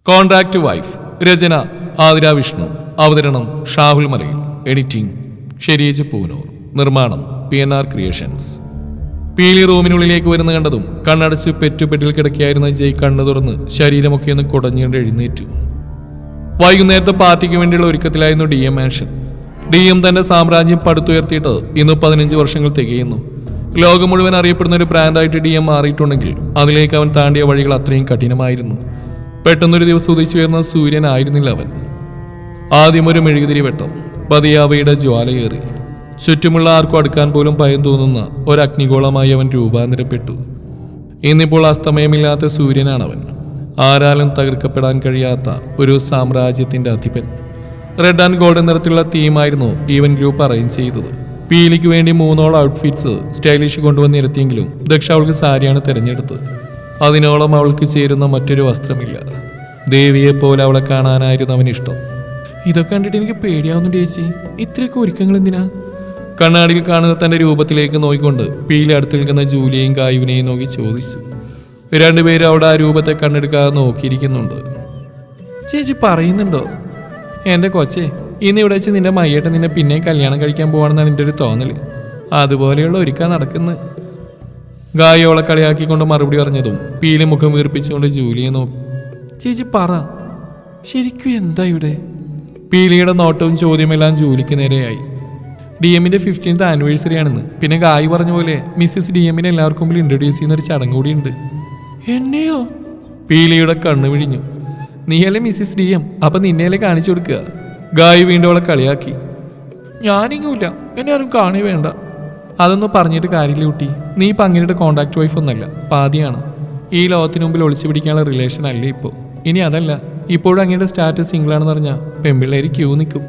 Contract wife. രചന ആതിര വിഷ്ണു. അവതരണം Shahul Malayil. Editing Shareej Poonoor. നിർമ്മാണം PNR ക്രിയേഷൻസ്. പീലി റൂമിനുള്ളിലേക്ക് വരുന്ന കണ്ടതും കണ്ണടച്ച് പെറ്റുപെട്ടിൽ കിടക്കിയായിരുന്ന ജയ് കണ്ണു തുറന്ന് ശരീരമൊക്കെ ഒന്ന് കുടഞ്ഞുകൊണ്ട് എഴുന്നേറ്റു. വൈകുന്നേരത്തെ പാർട്ടിക്ക് വേണ്ടിയുള്ള ഒരുക്കത്തിലായിരുന്നു DM മാൻഷൻ. DM തന്റെ സാമ്രാജ്യം പടുത്തുയർത്തിയിട്ട് ഇന്ന് 15 വർഷങ്ങൾ തികയുന്നു. ലോകം മുഴുവൻ അറിയപ്പെടുന്ന ഒരു ബ്രാൻഡായിട്ട് DM മാറിയിട്ടുണ്ടെങ്കിൽ അതിലേക്ക് അവൻ താണ്ടിയ വഴികൾ അത്രയും കഠിനമായിരുന്നു. പെട്ടെന്നൊരു ദിവസം ഉദിച്ചുയർന്ന സൂര്യനായിരുന്നില്ല അവൻ. ആദ്യം ഒരു മെഴുകുതിരി വെട്ടം, പതിയെ അവയുടെ ജ്വാലയേറി. ചുറ്റുമുള്ള ആർക്കും അടുക്കാൻ പോലും ഭയം തോന്നുന്ന ഒരു അഗ്നിഗോളമായി അവൻ രൂപാന്തരപ്പെട്ടു. ഇന്നിപ്പോൾ അസ്തമയമില്ലാത്ത സൂര്യനാണവൻ. ആരാലും തകർക്കപ്പെടാൻ കഴിയാത്ത ഒരു സാമ്രാജ്യത്തിന്റെ അധിപൻ. റെഡ് ആൻഡ് ഗോൾഡൻ നിറത്തിലുള്ള തീമായിരുന്നു ഈവൻ ഗ്രൂപ്പ് അറേഞ്ച് ചെയ്തത്. പീലിക്ക് വേണ്ടി 3 ഔട്ട്ഫിറ്റ്സ് സ്റ്റൈലിഷ് കൊണ്ടുവന്ന് നിരത്തിയെങ്കിലും ദക്ഷ അവൾക്ക് സാരിയാണ് തിരഞ്ഞെടുത്തത്. അതിനോളം അവൾക്ക് ചേരുന്ന മറ്റൊരു വസ്ത്രമില്ല. ദേവിയെപ്പോലെ അവളെ കാണാനായിരുന്നു അവനിഷ്ടം. ഇതൊക്കെ കണ്ടിട്ട് എനിക്ക് പേടിയാവുന്നുണ്ട് ചേച്ചി, ഇത്രയൊക്കെ ഒരുക്കങ്ങൾ എന്തിനാ? കണ്ണാടിയിൽ കാണുന്ന തന്റെ രൂപത്തിലേക്ക് നോക്കിക്കൊണ്ട് പീലി അടുത്ത് നിൽക്കുന്ന ജൂലിയെയും കായുവിനെയും നോക്കി ചോദിച്ചു. രണ്ടുപേരും അവിടെ ആ രൂപത്തെ കണ്ണെടുക്കാതെ നോക്കിയിരിക്കുന്നുണ്ട്. ചേച്ചി പറയുന്നുണ്ടോ? എൻ്റെ കൊച്ചേ, ഇന്ന് ഇവിടെ വെച്ച് നിന്റെ മയ്യേട്ടൻ നിന്നെ പിന്നെയും കല്യാണം കഴിക്കാൻ പോവാണെന്നാണ് എൻ്റെ ഒരു തോന്നല്. അതുപോലെയുള്ള ഒരുക്കാൻ നടക്കുന്നത്. ഗായോളെ കളിയാക്കിക്കൊണ്ട് മറുപടി പറഞ്ഞതും പീലി മുഖം വീർപ്പിച്ചുകൊണ്ട് ജൂലിയെ നോക്കി. ചേച്ചി പറ, ശരിക്കും എന്താ ഇവിടെ? പീലിയുടെ നോട്ടവും ചോദ്യമെല്ലാം ജൂലിക്ക് നേരെയായി. DMന്റെ 15th ആനിവേഴ്സറി ആണെന്ന്. പിന്നെ ഗായി പറഞ്ഞ പോലെ മിസ്സിസ് DMനെ എല്ലാവർക്കും മുമ്പിൽ ഇൻട്രൊഡ്യൂസ് ചെയ്യുന്ന ഒരു ചടങ്ങ് കൂടിയുണ്ട്. എന്നെയോ? പീലിയുടെ കണ്ണു വിഴിഞ്ഞു. നീയല്ലേ മിസ്സിസ് DM, അപ്പൊ നിന്നെയല്ലേ കാണിച്ചു കൊടുക്കുക? ഗായി വീണ്ടും അവളെ കളിയാക്കി. ഞാനിങ്ങൂല്ല, എന്നെ ആരും കാണേ വേണ്ട. അതൊന്നും പറഞ്ഞിട്ട് കാര്യമില്ല കുട്ടി. നീ ഇപ്പം അങ്ങനെയുടെ കോൺടാക്ട് വൈഫ് ഒന്നല്ല, പാതിയാണ്. ഈ ലോകത്തിന് മുമ്പിൽ ഒളിച്ചു പിടിക്കാനുള്ള റിലേഷൻ അല്ലേ ഇപ്പോൾ. ഇനി അതല്ല, ഇപ്പോഴും അങ്ങയുടെ സ്റ്റാറ്റസ് സിംഗിളാണെന്ന് പറഞ്ഞാൽ പെൺപിള്ളേര് ക്യൂ നിൽക്കും.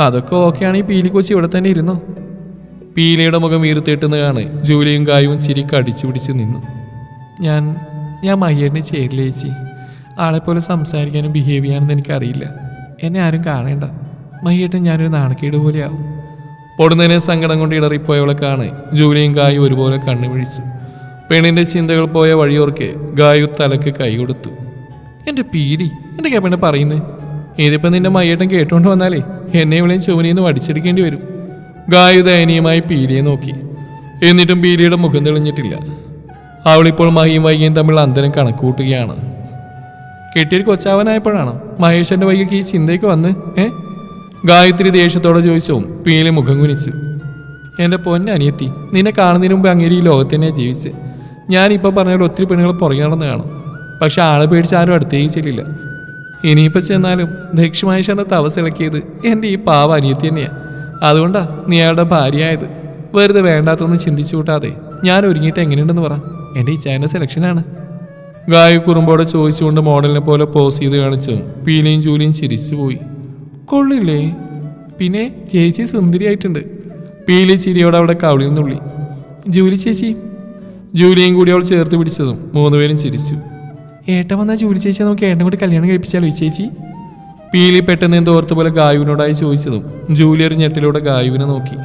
അതൊക്കെ ഓക്കെ ആണെങ്കിൽ പീലി കൊച്ചി ഇവിടെ തന്നെ ഇരുന്നോ? പീലിയുടെ മുഖം വീർത്തിട്ടെന്ന് കാണെ ജൂലിയും ഗായും ചിരിക്ക് അടിച്ചു പിടിച്ച് നിന്നു. ഞാൻ മയ്യേടിന് ചേരില്ല ചേച്ചി. ആളെപ്പോലെ സംസാരിക്കാനും ബിഹേവ് ചെയ്യാനൊന്നും എനിക്കറിയില്ല. എന്നെ ആരും കാണേണ്ട. മയ്യേട്ടൻ ഞാനൊരു നാണക്കേട് പോലെയാവും. പൊടുന്നതിനെ സങ്കടം കൊണ്ട് ഇടറിപ്പോയവളെ കാണെ ജൂലിയും ഗായും ഒരുപോലെ കണ്ണു വിഴിച്ചു. പെണ്ണിന്റെ ചിന്തകൾ പോയ വഴിയോർക്കെ ഗായു തലക്ക് കൈ കൊടുത്തു. എൻ്റെ പീലി, എന്തൊക്കെയാ പെണ്ണ് പറയുന്നത്? ഇതിപ്പോൾ നിന്റെ മയ്യേട്ടൻ കേട്ടുകൊണ്ട് വന്നാലേ എന്നെ ഇവളെയും ചുവനിന്ന് വടിച്ചെടുക്കേണ്ടി വരും. ഗായു ദയനീയമായി പീലിയെ നോക്കി. എന്നിട്ടും പീലിയുടെ മുഖം തെളിഞ്ഞിട്ടില്ല. അവളിപ്പോൾ മഹിയും വൈകിയും തമ്മിൽ അന്തരം കണക്കുകൂട്ടുകയാണ്. കെട്ടിയൊരു കൊച്ചാവനായപ്പോഴാണോ മഹേഷന്റെ വൈകിക്ക് ഈ ചിന്തയ്ക്ക് വന്ന്? ഗായത്രി ദേഷ്യത്തോടെ ചോദിച്ചു. പീലി മുഖം കുനിച്ചു. എൻ്റെ പൊന്നനിയത്തി, നിന്നെ കാണുന്നതിന് മുമ്പ് അങ്ങേരി ഈ ലോകത്ത് തന്നെ ജീവിച്ച്. ഞാനിപ്പോൾ പറഞ്ഞാൽ ഒത്തിരി പെണ്ണുങ്ങൾ പുറകെ നടന്ന് കാണും. പക്ഷെ ആളെ പേടിച്ച് ആരും അടുത്തേക്ക് ചെല്ലില്ല. ഇനിയിപ്പോൾ ചെന്നാലും ദക്ഷമഹേഷന്റെ തവസിളക്കിയത് എൻ്റെ ഈ പാവ അനിയത്തി തന്നെയാണ്. അതുകൊണ്ടാ നീ അയാളുടെ ഭാര്യയായത്. വെറുതെ വേണ്ടാത്തൊന്നും ചിന്തിച്ചു കൂട്ടാതെ ഞാൻ ഒരുങ്ങിയിട്ട് എങ്ങനെയുണ്ടെന്ന് പറ. എൻ്റെ ഈ ചാനൽ സെലക്ഷനാണ്. ഗായു കുറുമ്പോടെ ചോദിച്ചുകൊണ്ട് മോഡലിനെ പോലെ പോസ് ചെയ്ത് കാണിച്ചു. പീലിയും ജൂലിയും ചിരിച്ചുപോയി. കൊള്ളില്ലേ? പിന്നെ ചേച്ചി സുന്ദരിയായിട്ടുണ്ട്. പീലി ചിരിയോടെ അവിടെ കവിളിൽ നുള്ളി. ജൂലി ചേച്ചി. ജൂലിയും കൂടി അവൾ ചേർത്ത് പിടിച്ചതും 3 പേരും ചിരിച്ചു. ഏട്ടൻ വന്നാൽ ജൂലി ചേച്ചി നമുക്ക് ഏട്ടൻ കൂടി കല്യാണം കഴിപ്പിച്ചാലോ ചേച്ചി? പീലി പെട്ടെന്ന് എന്തോർത്ത പോലെ ഗായുവിനോടായി ചോദിച്ചതും ജൂലി ഒരു ഞെട്ടിലൂടെ ഗായുവിനെ നോക്കി.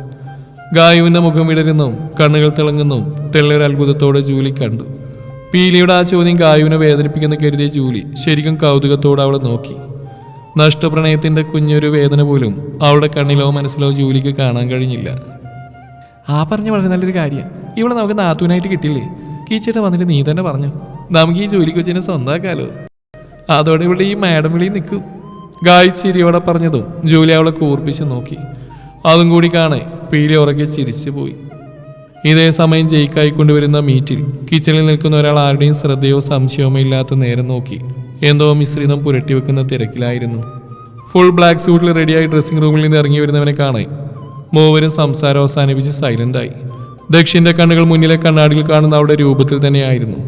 ഗായുവിൻ്റെ മുഖം വിടരുന്നതും കണ്ണുകൾ തിളങ്ങുന്നതും തെല്ലൊരു അത്ഭുതത്തോടെ ജൂലി കണ്ടു. പീലിയുടെ ആ ചോദ്യം ഗായുവിനെ വേദനിപ്പിക്കുന്ന കരുതിയ ജൂലി ശരിക്കും കൗതുകത്തോടെ അവളെ നോക്കി. നഷ്ടപ്രണയത്തിന്റെ കുഞ്ഞൊരു വേദന പോലും അവളുടെ കണ്ണിലോ മനസ്സിലോ ജൂലിക്ക് കാണാൻ കഴിഞ്ഞില്ല. ആ പറഞ്ഞ വളരെ നല്ലൊരു കാര്യമാണ്. ഇവിടെ നമുക്ക് നാത്തൂനായിട്ട് കിട്ടില്ലേ? കീച്ചേട്ട വന്നിട്ട് നീ തന്നെ പറഞ്ഞു, നമുക്ക് ഈ ജോലി കൊച്ചിനെ സ്വന്തമാക്കാലോ. അതോടെ ഇവിടെ ഈ മാഡം വിളി നിൽക്കും. ഗായ് ചിരിയോടെ പറഞ്ഞതും ജൂലി അവളെ കൂർപ്പിച്ച് നോക്കി. അതും കൂടി കാണെ പീലി ഉറക്കെ ചിരിച്ചു പോയി. ഇതേ സമയം ജയിക്കായി കൊണ്ടുവരുന്ന മീറ്റിൽ കിച്ചണിൽ നിൽക്കുന്ന ഒരാൾ ആരുടെയും ശ്രദ്ധയോ സംശയമോ ഇല്ലാത്ത നേരം നോക്കി എന്തോ മിശ്രിതം പുരട്ടിവെക്കുന്ന തിരക്കിലായിരുന്നു. ഫുൾ ബ്ലാക്ക് സ്യൂട്ടിൽ റെഡിയായി ഡ്രസ്സിംഗ് റൂമിൽ നിന്ന് ഇറങ്ങി വരുന്നവനെ കാണാൻ മൂവരും സംസാരം അവസാനിപ്പിച്ച് സൈലന്റായി. ദക്ഷിന്റെ കണ്ണുകൾ മുന്നിലെ കണ്ണാടിയിൽ കാണുന്ന അവളുടെ രൂപത്തിൽ തന്നെയായിരുന്നു.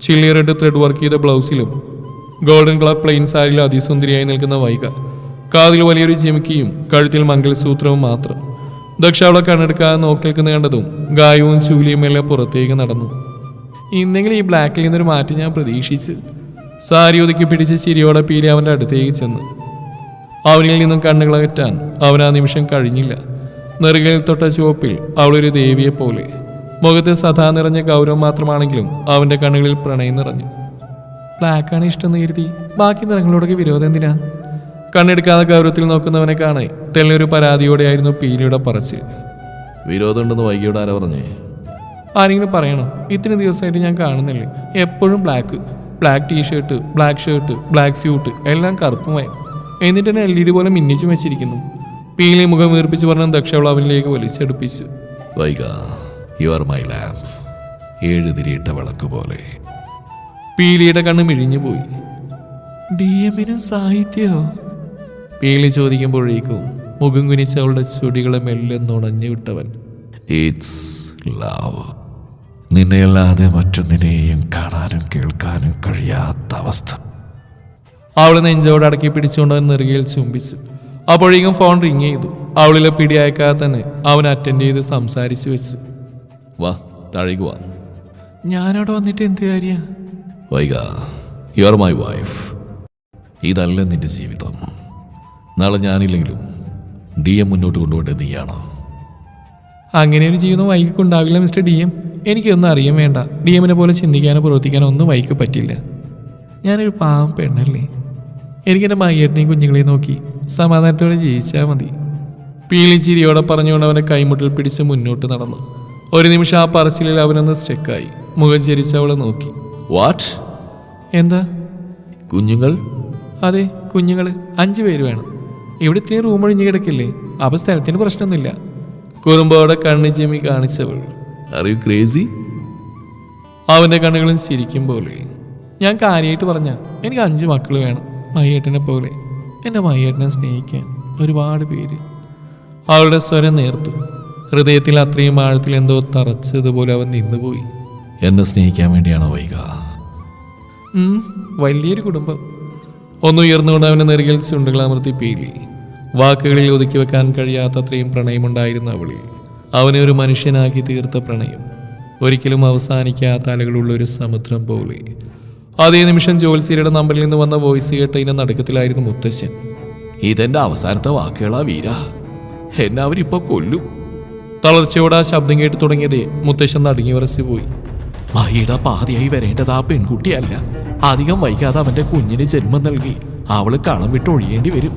ചില്ലി റെഡ് ത്രെഡ് വർക്ക് ചെയ്ത ബ്ലൗസിലും ഗോൾഡൻ കളർ പ്ലെയിൻ സാരിയിലും അതിസുന്ദരിയായി നിൽക്കുന്ന വൈക. കാതിൽ വലിയൊരു ജിമിക്കിയും കഴുത്തിൽ മംഗലസൂത്രവും മാത്രം. ദക്ഷ അവളെ കണ്ണെടുക്കാതെ നോക്കി നിൽക്കുന്ന കണ്ടതും ഗായുവും ചൂലിയും എല്ലാം പുറത്തേക്ക് നടന്നു. ഇന്നെങ്കിലും ഈ ബ്ലാക്കിൽ നിന്നൊരു മാറ്റം ഞാൻ പ്രതീക്ഷിച്ചു. സാരി ഒതുക്കി പിടിച്ച് ചിരിയോടെ പീലി അവൻ്റെ അടുത്തേക്ക് ചെന്നു. അവനിൽ നിന്നും കണ്ണുകളകറ്റാൻ അവൻ ആ നിമിഷം കഴിഞ്ഞില്ല. നെറുകയിൽ തൊട്ട ചുവപ്പിൽ അവളൊരു ദേവിയെപ്പോലെ. മുഖത്ത് സദാ നിറഞ്ഞ ഗൗരവം മാത്രമാണെങ്കിലും അവൻ്റെ കണ്ണുകളിൽ പ്രണയം നിറഞ്ഞു. ബ്ലാക്കാണ് ഇഷ്ടം കരുതി ബാക്കി നിറങ്ങളോടൊക്കെ വിരോധം എന്തിനാ? കണ്ണെടുക്കാതെ ഗൗരവത്തിൽ നോക്കുന്നവനെ കാണെ തെളിഞ്ഞൊരു പരാതിയോടെയായിരുന്നു പീലിയുടെ പറച്ചിൽ. വിരോധമുണ്ടെന്ന് വൈകിയോട് ആരാ പറഞ്ഞേ? ആരെങ്കിലും പറയണോ? ഇത്രയും ദിവസമായിട്ട് ഞാൻ കാണുന്നില്ലേ, എപ്പോഴും black T-shirt, black shirt, black suit, എല്ലാം കറുപ്പുമായി. എന്നിട്ട് തന്നെ LED പോലെ മിന്നിച്ചും വെച്ചിരിക്കുന്നു. പീലി മുഖം വീർപ്പിച്ച് പറഞ്ഞ ദക്ഷ അവൾ അവനിലേക്ക് വലിച്ചെടുപ്പിച്ചു. വൈക, യു ആർ മൈ ലാമ്പ്, 7 തിരിയിട്ട വിളക്ക് പോലെ. പീലിയുടെ കണ്ണ് മിഴിഞ്ഞു പോയി. DM-നും സാഹിത്യമോ? പീലി ചോദിക്കുമ്പോഴേക്കും മുഖം കുനിച്ച് അവളുടെ ചുടികളെ മെല്ലെ നുണഞ്ഞു വിട്ടവൻ. It's love. നിന്നെയല്ലാതെ മറ്റൊന്നിനെയും കാണാനും കേൾക്കാനും കഴിയാത്ത അവസ്ഥ. അവളെ നെഞ്ചോട് അടക്കി പിടിച്ചുകൊണ്ട് അവൻ നെറുകയിൽ ചുംബിച്ചു. അപ്പോഴേക്കും ഫോൺ റിങ് ചെയ്തു. അവളിലെ പിടി അയക്കാതെ തന്നെ അവൻ അറ്റൻഡ് ചെയ്ത് സംസാരിച്ചു വെച്ചു. വാ, താഴേക്ക് വാ. ഞാനവിടെ വന്നിട്ട് എന്ത് കാര്യ? വൈക, യു ആർ മൈ വൈഫ്. ഇതല്ല നിന്റെ ജീവിതം. നാളെ ഞാനില്ലെങ്കിലും DM മുന്നോട്ട് കൊണ്ടുപോകേണ്ടത് നീയാണ്. അങ്ങനെ ഒരു ജീവിതം വൈകിക്കുണ്ടാവില്ല മിസ്റ്റർ DM. എനിക്കൊന്നും അറിയാൻ വേണ്ട. DM-നെ പോലെ ചിന്തിക്കാനോ പ്രവർത്തിക്കാനോ ഒന്നും വൈക്ക് പറ്റില്ല. ഞാനൊരു പാവം പെണ്ണല്ലേ. എനിക്കെൻ്റെ മയ്യേട്ടനെയും കുഞ്ഞുങ്ങളെയും നോക്കി സമാധാനത്തോടെ ജീവിച്ചാൽ മതി. പീലി ചിരിയോടെ പറഞ്ഞുകൊണ്ട് അവനെ കൈമുട്ടിൽ പിടിച്ച് മുന്നോട്ട് നടന്നു. ഒരു നിമിഷം ആ പറച്ചിലിൽ അവനൊന്ന് സ്റ്റെക്കായി. മുഖം ചരിച്ച് അവളെ നോക്കി. വാട്ട്? എന്താ? കുഞ്ഞുങ്ങൾ? അതെ, കുഞ്ഞുങ്ങൾ 5 പേര് വേണം. ഇവിടെ ഇത്രയും റൂം ഒഴിഞ്ഞു കിടക്കില്ലേ, അപ്പം സ്ഥലത്തിന് പ്രശ്നമൊന്നുമില്ല. കുറുമ്പോടെ കണ്ണു ചിമ്മി കാണിച്ചവൾ. Are you crazy? അവൻ്റെ കണ്ണുകളും ചിരിക്കും പോലെ. ഞാൻ കാര്യമായിട്ട് പറഞ്ഞ എനിക്ക് 5 മക്കൾ വേണം, മയ്യേട്ടനെ പോലെ. എൻ്റെ മയ്യേട്ടനെ സ്നേഹിക്കാൻ ഒരുപാട് പേര്. അവളുടെ സ്വരം നേർത്തു. ഹൃദയത്തിൽ അത്രയും ആഴത്തിൽ എന്തോ തറച്ചതുപോലെ അവൻ നിന്നുപോയി. എന്നെ സ്നേഹിക്കാൻ വേണ്ടിയാണോ വൈക? വലിയൊരു കുടുംബം. ഒന്നുയർന്നുകൊണ്ട് അവൻ്റെ നെറുകിൽ ചുണ്ടുകൾ അമർത്തി പീലി. വാക്കുകളിൽ ഒതുക്കി വെക്കാൻ കഴിയാത്തത്രയും പ്രണയമുണ്ടായിരുന്ന അവളിൽ. അവനെ ഒരു മനുഷ്യനാക്കി തീർത്ത പ്രണയം, ഒരിക്കലും അവസാനിക്കാത്ത അലകളുള്ള ഒരു സമുദ്രം പോലെ. അതേ നിമിഷം ജോത്സ്യരുടെ നമ്പറിൽ നിന്ന് വന്ന വോയിസ് കേട്ട ഇതിന്റെ നടുക്കത്തിലായിരുന്നു മുത്തശ്ശൻ. ഇതെന്റെ അവസാനത്തെ വാക്കുകളാ വീര, എന്നെ അവരിപ്പോ കൊല്ലും. തളർച്ചയോടെ ആ ശബ്ദം കേട്ട് തുടങ്ങിയതേ മുത്തശ്ശൻ നടുങ്ങി വിറച്ചു പോയി. മഹിയുടെ പാതിയായി വരേണ്ടത് ആ പെൺകുട്ടിയല്ല. അധികം വൈകാതെ അവന്റെ കുഞ്ഞിന് ജന്മം നൽകി അവള് കളം വിട്ട് ഒഴിയേണ്ടി വരും.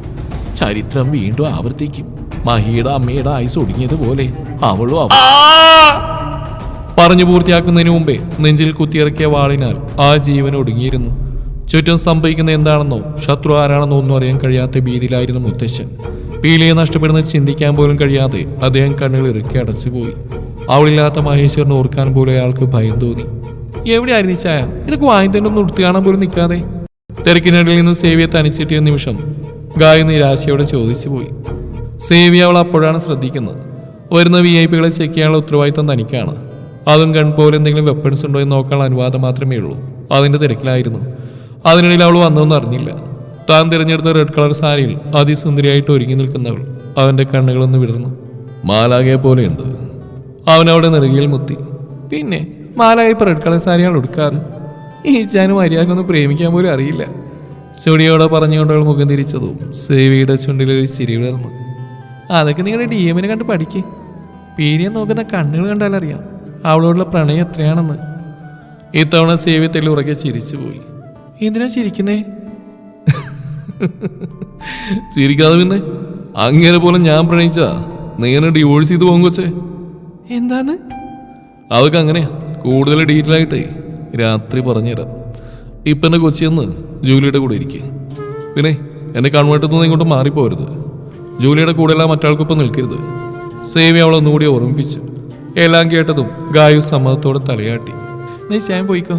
ചരിത്രം വീണ്ടും ആവർത്തിക്കും. മഹിയുടെ അമ്മയുടെ ആയുസ് ഒടുങ്ങിയതുപോലെ അവളും പറഞ്ഞു പൂർത്തിയാക്കുന്നതിന് മുമ്പേ നെഞ്ചിൽ കുത്തിയിറക്കിയ വാളിനാൽ ആ ജീവൻ ഒടുങ്ങിയിരുന്നു. ചുറ്റും സംഭവിക്കുന്ന എന്താണെന്നോ ശത്രു ആരാണെന്നോ ഒന്നും അറിയാൻ കഴിയാത്ത ഭീതിയിലായിരുന്നു മുത്തശ്ശൻ. പീലിയെ നഷ്ടപ്പെടുന്നത് ചിന്തിക്കാൻ പോലും കഴിയാതെ അദ്ദേഹം കണ്ണുകൾ ഇറുക്കി അടച്ചുപോയി. അവളില്ലാത്ത മഹേശ്വരനെ ഓർക്കാൻ പോലും അയാൾക്ക് ഭയം തോന്നി. എവിടെയായിരുന്നു ചായ? ഇതൊക്കെ വാങ്ങി തന്നെ ഒന്ന് ഉടുത്തു കാണാൻ പോലും നിൽക്കാതെ. തിരക്കിനിടയിൽ നിന്ന് സേവിയെ തനിച്ചിട്ടിയ നിമിഷം ഗായ നിരാശയോടെ ചോദിച്ചു പോയി. സേവി അവൾ അപ്പോഴാണ് ശ്രദ്ധിക്കുന്നത്. വരുന്ന VIP-കളെ ചെക്ക് ചെയ്യാനുള്ള ഉത്തരവാദിത്തം തനിക്കാണ്. അതും ഗൺ പോലെ എന്തെങ്കിലും വെപ്പൺസ് ഉണ്ടോ എന്ന് നോക്കാനുള്ള അനുവാദം മാത്രമേ ഉള്ളൂ. അതിൻ്റെ തിരക്കിലായിരുന്നു. അതിനിടയിൽ അവൾ വന്നതെന്ന് അറിഞ്ഞില്ല. താൻ തിരഞ്ഞെടുത്ത റെഡ് കളർ സാരിയിൽ അതിസുന്ദരിയായിട്ട് ഒരുങ്ങി നിൽക്കുന്നവൾ. അവൻ്റെ കണ്ണുകളൊന്ന് വിടർന്നു. മാലാകെ പോലെയുണ്ട്. അവൻ അവിടെ നെറുകിയിൽ മുത്തി. പിന്നെ മാലാക ഇപ്പോൾ റെഡ് കളർ സാരിയാണ് ഉടുക്കാറ്. ഈ ചാനും മര്യാദക്കൊന്നും പ്രേമിക്കാൻ പോലും അറിയില്ല. ചുടിയോടെ പറഞ്ഞുകൊണ്ടവൾ മുഖം തിരിച്ചതും സേവിയുടെ ചുണ്ടിലൊരു ചിരി വിടർന്നു. അതൊക്കെ നിങ്ങളുടെ DM-നെ കണ്ട് പഠിക്ക്. പീരിയെ നോക്കുന്ന കണ്ണുകൾ കണ്ടാലറിയാം അവളോടുള്ള പ്രണയം എത്രയാണെന്ന്. ഇത്തവണ സേവി തെല്ലി ഉറക്കെ ചിരിച്ചു പോയി. എന്തിനാ ചിരിക്കുന്നേ? ചിരിക്കാതെ പിന്നെ അങ്ങനെ പോലെ ഞാൻ പ്രണയിച്ചാ നീനെ ഡിവോഴ്സ് ചെയ്ത് പോകും കൊച്ചേ. എന്താന്ന്? അതൊക്കെ അങ്ങനെയാ. കൂടുതൽ ഡീറ്റെയിൽ ആയിട്ടേ രാത്രി പറഞ്ഞുതരാം. ഇപ്പം എൻ്റെ കൊച്ചിയെന്ന് ജൂലിയുടെ കൂടെ ഇരിക്കുക. പിന്നെ എന്നെ കൺവേർട്ടത്തൊന്നും ഇങ്ങോട്ട് മാറിപ്പോരുത്. ജൂലിയുടെ കൂടെയെല്ലാം മറ്റാൾക്കൊപ്പം നിൽക്കരുത്. സേവി അവളൊന്നുകൂടി ഓർമ്മിപ്പിച്ചു. എല്ലാം കേട്ടതും ഗായു സമ്മതത്തോടെ തലയാട്ടി. നീ ചാൻ പോയിക്കോ.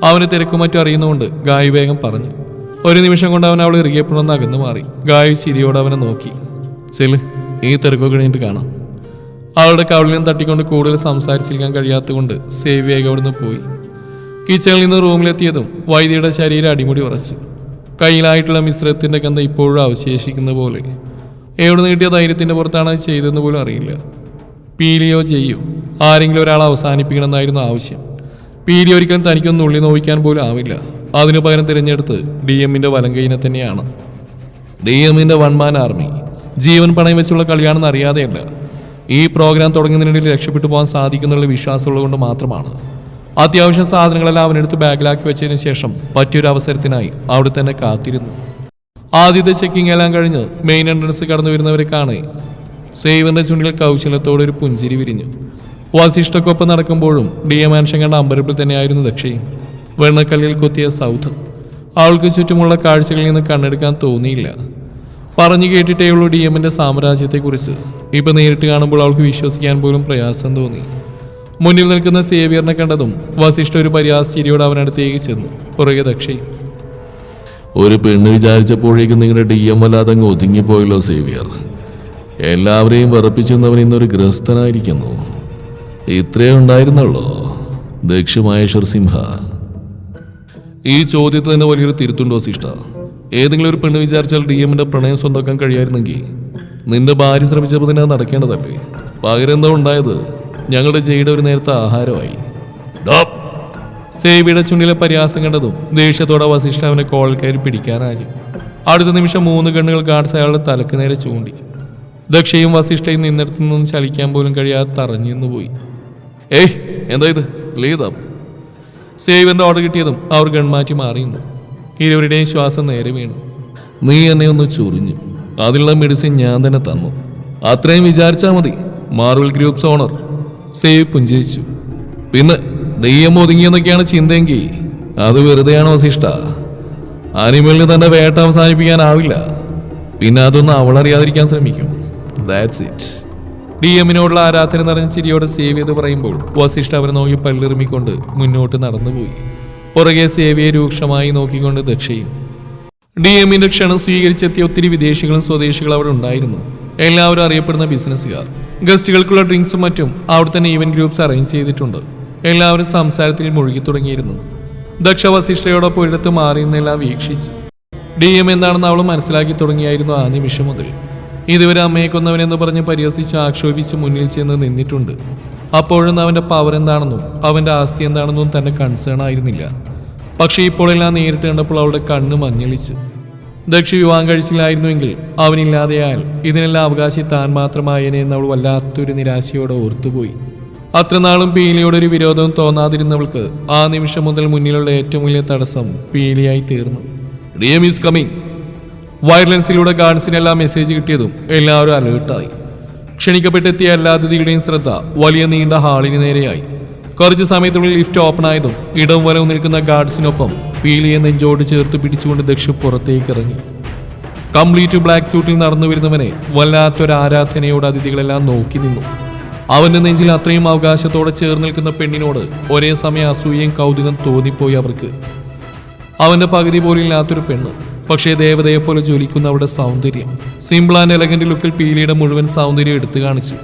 അവന് തിരക്കും മറ്റും അറിയുന്നതുകൊണ്ട് ഗായു വേഗം പറഞ്ഞു. ഒരു നിമിഷം കൊണ്ട് അവൻ അവൾ ഇറുകിയപ്പോഴൊന്ന് അകന്നു മാറി. ഗായു ചിരിയോടെ അവനെ നോക്കി. ചെല്, ഈ തിരക്കൊക്കെ കഴിഞ്ഞിട്ട് കാണാം. അവളുടെ കവളിലും തട്ടിക്കൊണ്ട് കൂടുതൽ സംസാരിച്ചിരിക്കാൻ കഴിയാത്തതുകൊണ്ട് സേവി വേഗം അവിടുന്ന് പോയി. കിച്ചണിൽ നിന്ന് റൂമിലെത്തിയതും വൈദ്യയുടെ ശരീരം അടിമുടി ഉറച്ചു. കയ്യിലായിട്ടുള്ള മിശ്രത്തിന്റെ ഗന്ധം ഇപ്പോഴും അവശേഷിക്കുന്ന പോലെ. എവിടെ നിന്ന് കിട്ടിയ ധൈര്യത്തിന്റെ പുറത്താണ് അത് ചെയ്തതെന്ന് പോലും അറിയില്ല. പീലിയോ ചെയ്യോ ആരെങ്കിലും ഒരാൾ അവസാനിപ്പിക്കണമെന്നായിരുന്നു ആവശ്യം. പീലി ഒരിക്കലും തനിക്കൊന്നും ഉള്ളി നോവിക്കാൻ പോലും ആവില്ല. അതിനു പകരം തിരഞ്ഞെടുത്ത് DM-ന്റെ വലങ്കൈനെ തന്നെയാണ്. DM-ന്റെ വൺമാൻ ആർമി ജീവൻ പണയം വെച്ചുള്ള കളിയാണെന്ന് അറിയാതെയല്ല. ഈ പ്രോഗ്രാം തുടങ്ങുന്നതിനിടയിൽ രക്ഷപ്പെട്ടു പോകാൻ സാധിക്കുന്നുള്ള വിശ്വാസമുള്ളത് കൊണ്ട് മാത്രമാണ്. അത്യാവശ്യ സാധനങ്ങളെല്ലാം അവനെടുത്ത് ബാഗിലാക്കി വെച്ചതിന് ശേഷം പറ്റിയൊരു അവസരത്തിനായി അവിടെ തന്നെ കാത്തിരുന്നു. ആദ്യത്തെ ചെക്കിംഗ് എല്ലാം കഴിഞ്ഞ് മെയിൻ എൻട്രൻസ് കടന്നു വരുന്നവരെ കാണേ സേവന്റെ ചുണ്ടിൽ കൗശലത്തോടെ ഒരു പുഞ്ചിരി വിരിഞ്ഞു. വസിഷ്ഠക്കൊപ്പം നടക്കുമ്പോഴും മാൻഷൻ കണ്ട അമ്പരപ്പിൽ തന്നെയായിരുന്നു ദക്ഷയും. വെണ്ണക്കല്ലിൽ കൊത്തിയ സൗധം അവൾക്ക് ചുറ്റുമുള്ള കാഴ്ചകളിൽ നിന്ന് കണ്ണെടുക്കാൻ തോന്നിയില്ല. പറഞ്ഞു കേട്ടിട്ടേ ഉള്ളൂ എമ്മിന്റെ സാമ്രാജ്യത്തെക്കുറിച്ച്. ഇപ്പൊ നേരിട്ട് കാണുമ്പോൾ അവൾക്ക് വിശ്വസിക്കാൻ പോലും പ്രയാസം തോന്നി. മുന്നിൽ നിൽക്കുന്ന സേവിയറിനെ കണ്ടതും വസിഷ്ഠ ഒരു പരിഹാസ്യരിയോട് അവനടുത്തേക്ക് ചെന്നു. പുറകെ ദക്ഷയും. ഒരു പെണ്ണ് വിചാരിച്ചപ്പോഴേക്കും നിങ്ങളുടെ വല്ലാതെ അങ്ങ് ഒതുങ്ങിപ്പോയല്ലോ സേവിയർ. എല്ലാവരെയും വിറപ്പിച്ചെന്നവൻ ഇന്നൊരു ഗ്രസ്തനായിരിക്കുന്നു. ഇത്രേ ഉണ്ടായിരുന്നുള്ളോ ദക്ഷ മഹേശ്വർ സിംഹ? ഈ ചോദ്യത്തിൽ തന്നെ വലിയൊരു തിരുത്തുണ്ടോ സിഷ്ട? ഏതെങ്കിലും ഒരു പെണ്ണ് വിചാരിച്ചാൽ എമ്മിന്റെ പ്രണയം സ്വന്തമാക്കാൻ കഴിയായിരുന്നെങ്കിൽ നിന്റെ ഭാര്യ ശ്രമിച്ചപ്പോൾ തന്നെ അത് നടക്കേണ്ടതല്ലേ? പകരം എന്താ ഉണ്ടായത്? ഞങ്ങളുടെ ജയുടെ ഒരു നേരത്തെ ആഹാരമായി. സേവിയുടെ ചുണ്ടിലെ പരിഹാസം കണ്ടതും ദേഷ്യത്തോടെ വസിഷ്ഠ അവനെ കോൾ കയറി പിടിക്കാനായി. അടുത്ത നിമിഷം 3 കണ്ണുകൾ ഗാർഡ്സ് അയാളുടെ തലക്ക് നേരെ ചൂണ്ടി. ദക്ഷയും വസിഷ്ഠയും നിന്നിടത്തു നിന്നും ചലിക്കാൻ പോലും കഴിയാതെ തറഞ്ഞു പോയി. ഏയ് എന്താ ഇത്? ലീതാ. സേവിയറിന്റെ ഓർഡർ കിട്ടിയതും അവർ ഗൺമാറ്റി മാറിയുന്നു. ഇരുവരുടെയും ശ്വാസം നേരെ വീണു. നീ എന്നെ ഒന്ന് ചൊറിഞ്ഞു, അതിനുള്ള മെഡിസിൻ ഞാൻ തന്നെ തന്നു. അത്രയും വിചാരിച്ചാൽ മതി. മാർവൽ ഗ്രൂപ്പ്സ് ഓണർ സേവ് പുഞ്ചിരിച്ചു. പിന്നെ ഒതുങ്ങിയെന്നൊക്കെയാണ് ചിന്തയെങ്കിൽ അത് വെറുതെയാണ് വസിഷ്ഠ. അനിമലിന് തന്റെ വേട്ട അവസാനിപ്പിക്കാനാവില്ല. പിന്നെ അതൊന്നും അവളറിയാതിരിക്കാൻ ശ്രമിക്കും. That's it. എമ്മിനോടുള്ള ആരാധന നിറഞ്ഞ ചിരിയോടെ സേവ് ചെയ്ത് പറയുമ്പോൾ വസിഷ്ഠ അവനെ നോക്കി പല്ലിറുമിക്കൊണ്ട് മുന്നോട്ട് നടന്നുപോയി. പുറകെ സേവിയെ രൂക്ഷമായി നോക്കിക്കൊണ്ട് ദക്ഷയും. എമ്മിന്റെ ക്ഷണം സ്വീകരിച്ചെത്തിയ ഒത്തിരി വിദേശികളും സ്വദേശികളും അവിടെ ഉണ്ടായിരുന്നു. എല്ലാവരും അറിയപ്പെടുന്ന ബിസിനസ്സുകാർ. ഗസ്റ്റുകൾക്കുള്ള ഡ്രിങ്ക്സും മറ്റും അവിടെ തന്നെ ഈവന്റ് ഗ്രൂപ്പ്സ് അറേഞ്ച് ചെയ്തിട്ടുണ്ട്. എല്ലാവരും സംസാരത്തിൽ മുഴുകി തുടങ്ങിയിരുന്നു. ദക്ഷ വസിഷ്ഠയോടൊപ്പം ഒരിടത്ത് മാറിയെന്നെല്ലാം വീക്ഷിച്ചു. എം എന്താണെന്ന് അവൾ മനസ്സിലാക്കി തുടങ്ങിയായിരുന്നു ആ നിമിഷം മുതൽ. ഇതുവരെ അമ്മയെ കൊന്നവനെന്ന് പറഞ്ഞ് പരിഹസിച്ച് ആക്ഷേപിച്ച് മുന്നിൽ ചെന്ന് നിന്നിട്ടുണ്ട്. അപ്പോഴൊന്നും അവന്റെ പവർ എന്താണെന്നും അവന്റെ ആസ്തി എന്താണെന്നും തന്നെ കൺസേൺ ആയിരുന്നില്ല. പക്ഷെ ഇപ്പോഴെല്ലാം നേരിട്ട് കണ്ടപ്പോൾ അവളുടെ കണ്ണ് മഞ്ഞളിച്ചു. ദക്ഷ വിവാഹം കഴിച്ചില്ലായിരുന്നുവെങ്കിൽ അവനില്ലാതെയായാൽ ഇതിനെല്ലാം അവകാശി താൻ മാത്രമായേനെ എന്ന് അവൾ വല്ലാത്തൊരു നിരാശയോടെ ഓർത്തുപോയി. അത്രനാളും പീലിയോടൊരു വിരോധവും തോന്നാതിരുന്നവൾക്ക് ആ നിമിഷം മുതൽ മുന്നിലുള്ള ഏറ്റവും വലിയ തടസ്സം പീലിയായി തീർന്നു. DM is coming. വയർലെൻസിലൂടെ ഗാർഡ്സിനെല്ലാം മെസ്സേജ് കിട്ടിയതും എല്ലാവരും അലേർട്ടായി. ക്ഷണിക്കപ്പെട്ടെത്തിയ എല്ലാ അതിഥികളുടെയും ശ്രദ്ധ വലിയ നീണ്ട ഹാളിന് നേരെയായി. കുറച്ച് സമയത്തിനുള്ളിൽ ലിഫ്റ്റ് ഓപ്പൺ ആയതും ഇടം വലവും നിൽക്കുന്ന ഗാർഡ്സിനൊപ്പം പീലിയെ നെഞ്ചോട് ചേർത്ത് പിടിച്ചുകൊണ്ട് ദക്ഷ പുറത്തേക്ക് ഇറങ്ങി. കംപ്ലീറ്റ് ബ്ലാക്ക് സൂട്ടിൽ നടന്നു വരുന്നവനെ വല്ലാത്തൊരു ആരാധനയോട് അതിഥികളെല്ലാം നോക്കി നിന്നു. അവന്റെ നെഞ്ചിൽ അത്രയും അവകാശത്തോടെ ചേർന്ന് നിൽക്കുന്ന പെണ്ണിനോട് ഒരേ സമയം അസൂയയും കൗതുകം തോന്നിപ്പോയി അവർക്ക്. അവന്റെ പകുതി പോലും ഇല്ലാത്തൊരു പെണ്ണ്, പക്ഷേ ദേവതയെപ്പോലെ ജ്വലിക്കുന്ന അവരുടെ സൗന്ദര്യം. സിമ്പിൾ ആൻഡ് എലഗന്റ് ലുക്കിൽ പീലിയുടെ മുഴുവൻ സൗന്ദര്യം എടുത്തു കാണിച്ചു.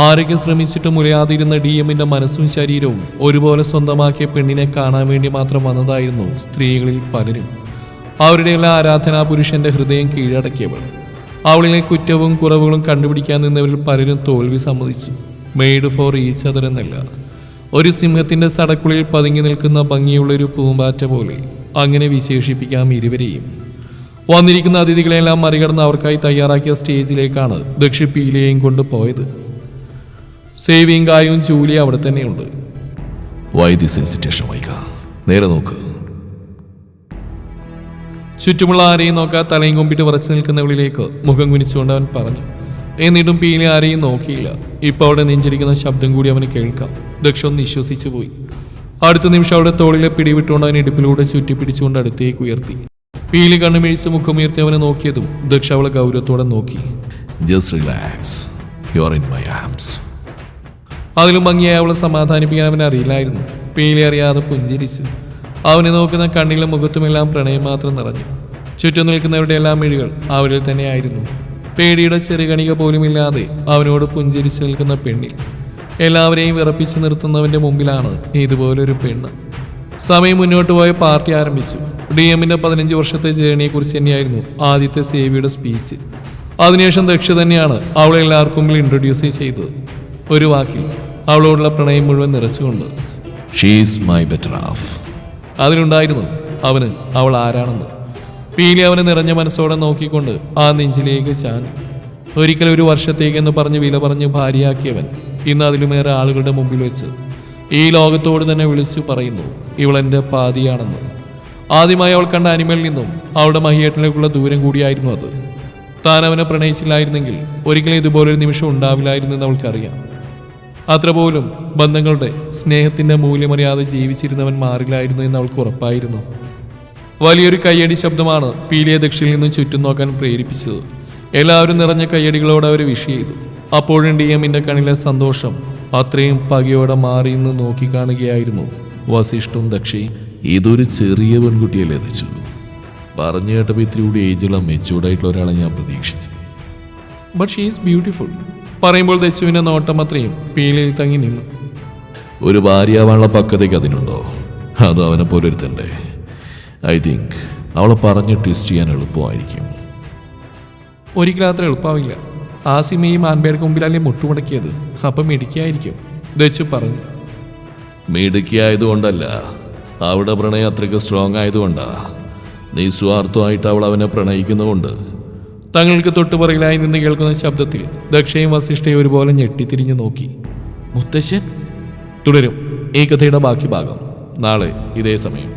ആരൊക്കെ ശ്രമിച്ചിട്ട് മുലയാതിരുന്ന എമ്മിന്റെ മനസ്സും ശരീരവും ഒരുപോലെ സ്വന്തമാക്കിയ പെണ്ണിനെ കാണാൻ വേണ്ടി മാത്രം വന്നതായിരുന്നു സ്ത്രീകളിൽ പലരും. അവരുടെ എല്ലാ ആരാധനാ പുരുഷന്റെ ഹൃദയം കീഴടക്കിയവൾ. അവളിലെ കുറ്റവും കുറവുകളും കണ്ടുപിടിക്കാൻ നിന്നവരിൽ പലരും തോൽവി സമ്മതിച്ചു. മെയ്ഡ് ഫോർ ഈച്ച് അതർ എന്നല്ല, ഒരു സിംഹത്തിന്റെ സടക്കുള്ളിൽ പതുങ്ങി നിൽക്കുന്ന ഭംഗിയുള്ളൊരു പൂമ്പാറ്റ പോലെ അങ്ങനെ വിശേഷിപ്പിക്കാം ഇരുവരെയും. വന്നിരിക്കുന്ന അതിഥികളെല്ലാം മറികടന്ന് അവർക്കായി തയ്യാറാക്കിയ സ്റ്റേജിലേക്കാണ് ദക്ഷ പീലിയെയും കൊണ്ട് പോയത്. സേവിയും ഗായും ജൂലി അവിടെ തന്നെയുണ്ട്. നേരെ നോക്ക്. ചുറ്റുമുള്ള ആരെയും നോക്കാൻ തലയും കൊമ്പിട്ട് വിറച്ചു നിൽക്കുന്നവളിലേക്ക് മുഖം കുനിച്ചുകൊണ്ട് അവൻ പറഞ്ഞു. എന്നിട്ടും പീലി ആരെയും നോക്കിയില്ല. ഇപ്പൊ അവിടെ നെഞ്ചിരിക്കുന്ന ശബ്ദം കൂടി അവന് കേൾക്കാം. ദക്ഷ ഒന്ന് വിശ്വസിച്ചു പോയി. അടുത്ത നിമിഷം അവിടെ തോളിലെ പിടിവിട്ടുകൊണ്ട് അവൻ ഇടുപ്പിലൂടെ ചുറ്റിപ്പിടിച്ചുകൊണ്ട് അടുത്തേക്ക് ഉയർത്തി. പീലി കണ്ണുമിഴിച്ച് മുഖമുയർത്തി അവനെ നോക്കിയതും ദക്ഷ അവളെ ഗൗരവത്തോടെ നോക്കി. Just relax. You are in my arms. അതിലും ഭംഗിയായി അവളെ സമാധാനിപ്പിക്കാൻ അവൻ അറിയില്ലായിരുന്നു. പീലി അറിയാതെ പുഞ്ചിരിച്ചു. അവനെ നോക്കുന്ന കണ്ണിലും മുഖത്തുമെല്ലാം പ്രണയം മാത്രം നിറഞ്ഞു. ചുറ്റും നിൽക്കുന്നവരുടെ എല്ലാ മിഴികൾ അവരിൽ തന്നെയായിരുന്നു. പേടിയുടെ ചെറുകണിക പോലുമില്ലാതെ അവനോട് പുഞ്ചിരിച്ചു നിൽക്കുന്ന പെണ്ണിൽ. എല്ലാവരെയും വിറപ്പിച്ചു നിർത്തുന്നവന്റെ മുമ്പിലാണ് ഇതുപോലൊരു പെണ്ണ്. സമയം മുന്നോട്ട് പോയ പാർട്ടി ആരംഭിച്ചു. എമ്മിന്റെ 15 വർഷത്തെ ജേണിയെക്കുറിച്ച് തന്നെയായിരുന്നു ആദ്യത്തെ സേവിയുടെ സ്പീച്ച്. അതിനുശേഷം ദക്ഷ തന്നെയാണ് അവളെ എല്ലാവർക്കും മുമ്പിൽ ഇൻട്രൊഡ്യൂസ് ചെയ്തത്. ഒരു വാക്കിൽ അവളോടുള്ള പ്രണയം മുഴുവൻ നിറച്ചുകൊണ്ട്. She's my better half. അതിലുണ്ടായിരുന്നു അവന് അവൾ ആരാണെന്ന്. പീലി അവനെ നിറഞ്ഞ മനസ്സോടെ നോക്കിക്കൊണ്ട് ആ നെഞ്ചിലേക്ക് ചാഞ്ഞു. ഒരിക്കൽ ഒരു വർഷത്തേക്കെന്ന് പറഞ്ഞ് വില പറഞ്ഞ് ഭാര്യയാക്കിയവൻ ഇന്ന് അതിലുമേറെ ആളുകളുടെ മുമ്പിൽ വെച്ച് ഈ ലോകത്തോട് തന്നെ വിളിച്ചു പറയുന്നു ഇവളെന്റെ പാതിയാണെന്ന്. ആദ്യമായി അവൾ കണ്ട അനിമലിൽ നിന്നും അവളുടെ മഹിയേട്ടനിലേക്കുള്ള ദൂരം കൂടിയായിരുന്നു അത്. താൻ അവനെ പ്രണയിച്ചില്ലായിരുന്നെങ്കിൽ ഒരിക്കലും ഇതുപോലൊരു നിമിഷം ഉണ്ടാവില്ലായിരുന്നെന്ന് അവൾക്കറിയാം. അത്ര പോലും ബന്ധങ്ങളുടെ സ്നേഹത്തിന്റെ മൂല്യമറിയാതെ ജീവിച്ചിരുന്നവൻ മാറില്ലായിരുന്നു എന്ന് അവൾക്ക് ഉറപ്പായിരുന്നു. വലിയൊരു കയ്യടി ശബ്ദമാണ് പീലിയെ ദക്ഷിണിൽ നിന്നും ചുറ്റും നോക്കാൻ പ്രേരിപ്പിച്ചത്. എല്ലാവരും നിറഞ്ഞ കയ്യടികളോടെ അവർ വിഷ് ചെയ്തു. അപ്പോഴും DM-ന്റെ കണ്ണിലെ സന്തോഷം അത്രയും പകയോടെ മാറിയെന്ന് നോക്കിക്കാണുകയായിരുന്നു വസിഷ്ഠും ദക്ഷയും. ഇതൊരു ചെറിയ പെൺകുട്ടിയല്ലേ ദച്ചു? പറഞ്ഞു കേട്ടപ്പോൾ ഇത്തിരി കൂടി ഏജുള്ള മെച്ചൂർഡായിട്ടുള്ള ഒരാളെ ഞാൻ പ്രതീക്ഷിച്ചു. ബട്ട് ഷീ ഈസ് ബ്യൂട്ടിഫുൾ പറയുമ്പോൾ ദച്ചുവിന്റെ നോട്ടം അത്രയും പീലിയിൽ തങ്ങി നിന്നു. ഒരു ഭാര്യയാവാനുള്ള പക്വതയ്ക്ക് അതിനുണ്ടോ? അതോ അവനെ പോലെ ഒരുത്തണ്ടേ? ഐ തിങ്ക് അവളെ പറഞ്ഞ് ട്വിസ്റ്റ് ചെയ്യാൻ എളുപ്പമായിരിക്കും. ഒരിക്കലും അത്ര എളുപ്പമാവില്ല. ആസിമയും ആൻപേർക്ക് മുമ്പിലല്ലേ മുട്ടുമുടക്കിയത്. അപ്പം മിടുക്കിയായിരിക്കും ദച്ചു പറഞ്ഞു. മിടുക്കിയായതുകൊണ്ടല്ല, അവിടെ പ്രണയം അത്രയ്ക്ക് സ്ട്രോങ് ആയതുകൊണ്ടാ. നിസ്വാർത്ഥമായിട്ട് അവൾ അവനെ പ്രണയിക്കുന്നതുകൊണ്ട്. തങ്ങൾക്ക് തൊട്ടുപുറകിലായി നിന്ന് കേൾക്കുന്ന ശബ്ദത്തിൽ ദക്ഷയും വസിഷ്ഠയും ഒരുപോലെ ഞെട്ടിത്തിരിഞ്ഞു നോക്കി. മുത്തശ്ശൻ തുടരും ഈ കഥയുടെ ബാക്കി ഭാഗം നാളെ ഇതേ സമയം.